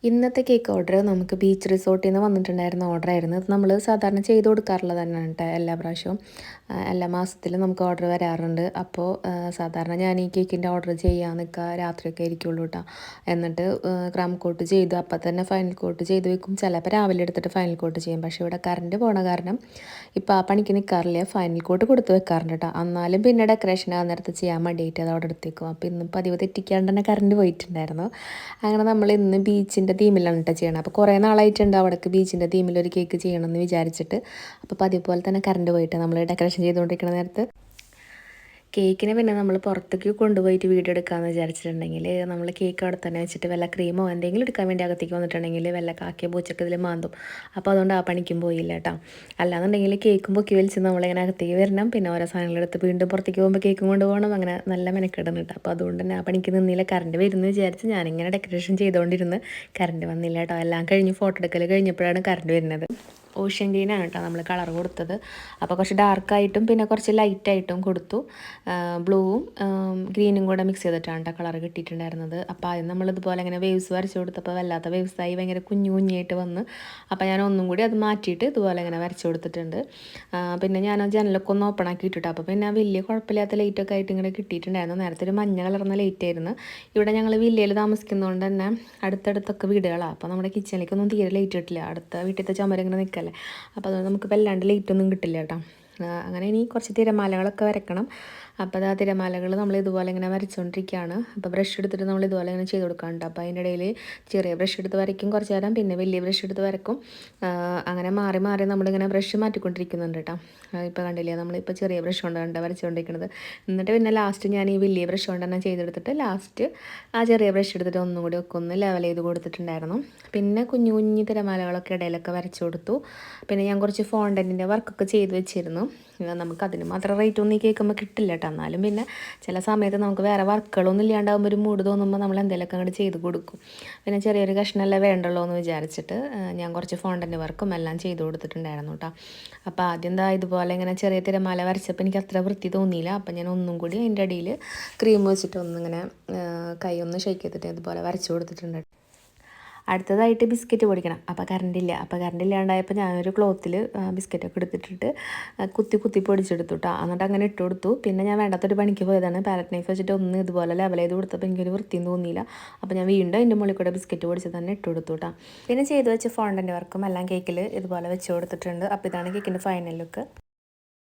ഇന്നത്തെ cake order നമുക്ക് beach റിസോർട്ടിൽ നിന്ന് വന്നിട്ടുണ്ടായിരുന്ന ഓർഡറായിരുന്നു. ഇത് നമ്മൾ സാധാരണ ചെയ്ത് കൊടുക്കാറുള്ളത് തന്നെയാണ് കേട്ടോ. എല്ലാ പ്രാവശ്യവും എല്ലാ മാസത്തിലും നമുക്ക് ഓർഡർ വരാറുണ്ട്. അപ്പോൾ സാധാരണ ഞാൻ ഈ കേക്കിൻ്റെ ഓർഡർ ചെയ്യാൻ നിൽക്കുക രാത്രിയൊക്കെ ആയിരിക്കുള്ളൂ കേട്ടോ. എന്നിട്ട് ക്രം കോട്ട് ചെയ്ത് അപ്പം തന്നെ ഫൈനൽ കോട്ട് ചെയ്ത് വെക്കും. ചിലപ്പോൾ രാവിലെ എടുത്തിട്ട് ഫൈനൽ കോട്ട് ചെയ്യും. പക്ഷേ ഇവിടെ കറണ്ട് പോണ കാരണം ഇപ്പോൾ ആ പണിക്ക് നിൽക്കാറില്ല. ഫൈനൽ കോട്ട് കൊടുത്ത് വെക്കാറുണ്ട് കേട്ടോ. എന്നാലും പിന്നെ ഡെക്കറേഷൻ ആ നേരത്ത് ചെയ്യാൻ മടിയായിട്ട് അത് അവിടെ എടുത്തേക്കും. അപ്പോൾ ഇന്നും പതിവ് തെറ്റിക്കാണ്ട് തന്നെ കറണ്ട് പോയിട്ടുണ്ടായിരുന്നു. അങ്ങനെ നമ്മൾ ഇന്ന് ബീച്ചിൻ്റെ തീമിലാണ് കേട്ടോ ചെയ്യണം. അപ്പോൾ കുറേ നാളായിട്ടുണ്ട് അവിടേക്ക് ബീച്ചിൻ്റെ തീമിൽ ഒരു കേക്ക് ചെയ്യണമെന്ന് വിചാരിച്ചിട്ട്. അപ്പോൾ പതിവ് പോലെ തന്നെ കറണ്ട് പോയിട്ട് നമ്മൾ ഡെക്കറേഷൻ ചെയ്തുകൊണ്ടിരിക്കുന്ന നേരത്ത് കേക്കിനെ പിന്നെ നമ്മൾ പുറത്തേക്ക് കൊണ്ടുപോയിട്ട് വീഡിയോ എടുക്കാമെന്ന് വിചാരിച്ചിട്ടുണ്ടെങ്കിൽ നമ്മൾ കേക്ക് അവിടെ തന്നെ വെച്ചിട്ട് വല്ല ക്രീമോ എന്തെങ്കിലും എടുക്കാൻ വേണ്ടി അകത്തേക്ക് വന്നിട്ടുണ്ടെങ്കിൽ വല്ല കാക്കിയ പൂച്ചൊക്കെ ഇതിൽ മാന്തും. അപ്പോൾ അതുകൊണ്ട് ആ പണിക്കും പോയില്ല കേട്ടോ. അല്ലാന്നുണ്ടെങ്കിൽ കേക്കും പൊക്കി വലിച്ച് നമ്മളിങ്ങനെ അകത്തേക്ക് വരണം, പിന്നെ ഓരോ സാധനങ്ങളെടുത്ത് വീണ്ടും പുറത്തേക്ക് പോകുമ്പോൾ കേക്കും കൊണ്ട് പോകണം. അങ്ങനെ നല്ല മെനക്കെടുന്നു കേട്ടോ. അപ്പോൾ അതുകൊണ്ട് തന്നെ ആ പണിക്ക് നിന്നില്ല. കറണ്ട് വരുന്നു വിചാരിച്ച് ഞാനിങ്ങനെ ഡെക്കറേഷൻ ചെയ്തുകൊണ്ടിരുന്ന് കറണ്ട് വന്നില്ല കേട്ടോ. എല്ലാം കഴിഞ്ഞ് ഫോട്ടോ എടുക്കൽ കഴിഞ്ഞപ്പോഴാണ് കറണ്ട് വരുന്നത്. ഓഷ്യൻ ഗ്രീനാണ് കേട്ടോ നമ്മൾ കളർ കൊടുത്തത്. അപ്പോൾ കുറച്ച് ഡാർക്കായിട്ടും പിന്നെ കുറച്ച് ലൈറ്റായിട്ടും കൊടുത്തു. ബ്ലൂവും ഗ്രീനും കൂടെ മിക്സ് ചെയ്തിട്ടാണ് കേട്ടോ കളർ കിട്ടിയിട്ടുണ്ടായിരുന്നത്. അപ്പോൾ ആദ്യം നമ്മളിതുപോലെ ഇങ്ങനെ വേവ്സ് വരച്ച് കൊടുത്തപ്പോൾ വല്ലാത്ത വേവ്സായി ഭയങ്കര കുഞ്ഞു കുഞ്ഞായിട്ട് വന്ന്. അപ്പോൾ ഞാൻ ഒന്നും കൂടി അത് മാറ്റിയിട്ട് ഇതുപോലെ ഇങ്ങനെ വരച്ച് കൊടുത്തിട്ടുണ്ട്. പിന്നെ ഞാൻ ജനലൊക്കെ ഒന്ന് ഓപ്പൺ ആക്കി ഇട്ടിട്ട് അപ്പോൾ പിന്നെ വലിയ കുഴപ്പമില്ലാത്ത ലൈറ്റൊക്കെ ആയിട്ട് ഇങ്ങനെ കിട്ടിയിട്ടുണ്ടായിരുന്നു. നേരത്തെ ഒരു മഞ്ഞ കളർന്ന ലൈറ്റ് ആയിരുന്നു. ഇവിടെ ഞങ്ങൾ വില്ലയിൽ താമസിക്കുന്നതുകൊണ്ട് തന്നെ അടുത്തടുത്തൊക്കെ വീടുകളാണ്. അപ്പോൾ നമ്മുടെ കിച്ചണിലേക്കൊന്നും തീരെ ലൈറ്റ് കിട്ടില്ല. അടുത്ത വീട്ടിലത്തെ ചുമരം ഇങ്ങനെ നിൽക്കല്ലേ. അപ്പോൾ അതുകൊണ്ട് നമുക്ക് വല്ലാണ്ട് ലൈറ്റൊന്നും കിട്ടില്ല കേട്ടോ. അങ്ങനെ ഇനി കുറച്ച് തിരമാലകളൊക്കെ വരക്കണം. അപ്പോൾ ആ തിരമാലകൾ നമ്മൾ ഇതുപോലെ ഇങ്ങനെ വരച്ചുകൊണ്ടിരിക്കുകയാണ്. അപ്പോൾ ബ്രഷ് എടുത്തിട്ട് നമ്മൾ ഇതുപോലെ ഇങ്ങനെ ചെയ്ത് കൊടുക്കാറുണ്ട്. അപ്പോൾ അതിൻ്റെ ഇടയിൽ ചെറിയ ബ്രഷ് എടുത്ത് വരയ്ക്കും കുറച്ച് നേരം, പിന്നെ വലിയ ബ്രഷ് എടുത്ത് വരക്കും. അങ്ങനെ മാറി മാറി നമ്മളിങ്ങനെ ബ്രഷ് മാറ്റിക്കൊണ്ടിരിക്കുന്നുണ്ട് കേട്ടോ. ഇപ്പോൾ കണ്ടില്ലേ നമ്മളിപ്പോൾ ചെറിയ ബ്രഷ് കൊണ്ടാണ് വരച്ചുകൊണ്ടിരിക്കുന്നത്. എന്നിട്ട് പിന്നെ ലാസ്റ്റ് ഞാൻ ഈ വലിയ ബ്രഷ് കൊണ്ട് തന്നെ ചെയ്തെടുത്തിട്ട് ലാസ്റ്റ് ആ ചെറിയ ബ്രഷ് എടുത്തിട്ട് ഒന്നും കൂടി ഒക്കെ ഒന്ന് ലെവൽ ചെയ്ത് കൊടുത്തിട്ടുണ്ടായിരുന്നു. പിന്നെ കുഞ്ഞു കുഞ്ഞു തിരമാലകളൊക്കെ ഇടയിലൊക്കെ വരച്ചു കൊടുത്തു. പിന്നെ ഞാൻ കുറച്ച് ഫോണ്ടൻറ്റിൻ്റെ വർക്കൊക്കെ ചെയ്ത് വെച്ചിരുന്നു. നമുക്കതിന് മാത്രം റേറ്റ് ഒന്നും ഈ കേൾക്കുമ്പോൾ കിട്ടില്ല കേട്ടോ. എന്നാലും പിന്നെ ചില സമയത്ത് നമുക്ക് വേറെ വർക്കുകളൊന്നും ഇല്ലാണ്ടാകുമ്പോൾ ഒരു മൂഡ് തോന്നുമ്പോൾ നമ്മൾ എന്തെങ്കിലുമൊക്കെ അങ്ങോട്ട് ചെയ്ത് കൊടുക്കും. പിന്നെ ചെറിയൊരു കഷ്ണമല്ലേ വേണ്ടല്ലോ എന്ന് വിചാരിച്ചിട്ട് ഞാൻ കുറച്ച് ഫോണ്ടൻ്റ് വർക്കും എല്ലാം ചെയ്ത് കൊടുത്തിട്ടുണ്ടായിരുന്നു കേട്ടോ. അപ്പോൾ ആദ്യം എന്താ ഇതുപോലെ ഇങ്ങനെ ചെറിയ തിരമാല വരച്ചപ്പോൾ എനിക്ക് അത്ര വൃത്തി തോന്നിയില്ല. അപ്പോൾ ഞാൻ ഒന്നും കൂടി അതിൻ്റെ അടിയിൽ ക്രീം വെച്ചിട്ട് ഒന്നിങ്ങനെ കൈ ഒന്ന് ഷേക്ക് ചെയ്തിട്ട് ഇതുപോലെ വരച്ച് കൊടുത്തിട്ടുണ്ട്. അടുത്തതായിട്ട് ബിസ്ക്കറ്റ് പൊടിക്കണം. അപ്പോൾ കറണ്ടില്ല. അപ്പോൾ കറണ്ട് ഇല്ലാണ്ടായപ്പോൾ ഞാനൊരു ക്ലോത്തിൽ ബിസ്ക്കറ്റൊക്കെ എടുത്തിട്ടിട്ട് കുത്തി പൊടിച്ചെടുത്തു കേട്ടോ. എന്നിട്ട് അങ്ങനെ ഇട്ട് കൊടുത്തു. പിന്നെ ഞാൻ വേണ്ടാത്തൊരു പണിക്ക് പോയതാണ്. പാലറ്റ് നൈഫ് വെച്ചിട്ട് ഒന്ന് ഇതുപോലെ ലെവൽ ചെയ്ത് കൊടുത്തപ്പോൾ എനിക്കൊരു വൃത്തിയും തോന്നിയില്ല. അപ്പോൾ ഞാൻ വീണ്ടും അതിൻ്റെ മുകളിൽ കൂടെ ബിസ്ക്കറ്റ് പൊടിച്ച് തന്നെ ഇട്ട് കൊടുത്തു കേട്ടോ. പിന്നെ ചെയ്ത് വെച്ച് ഫോണ്ടൻ്റ് വർക്കും എല്ലാം കേക്കിൽ ഇതുപോലെ വെച്ച് കൊടുത്തിട്ടുണ്ട്. അപ്പോൾ ഇതാണ് കേക്കിൻ്റെ ഫൈനൽ ലുക്ക്.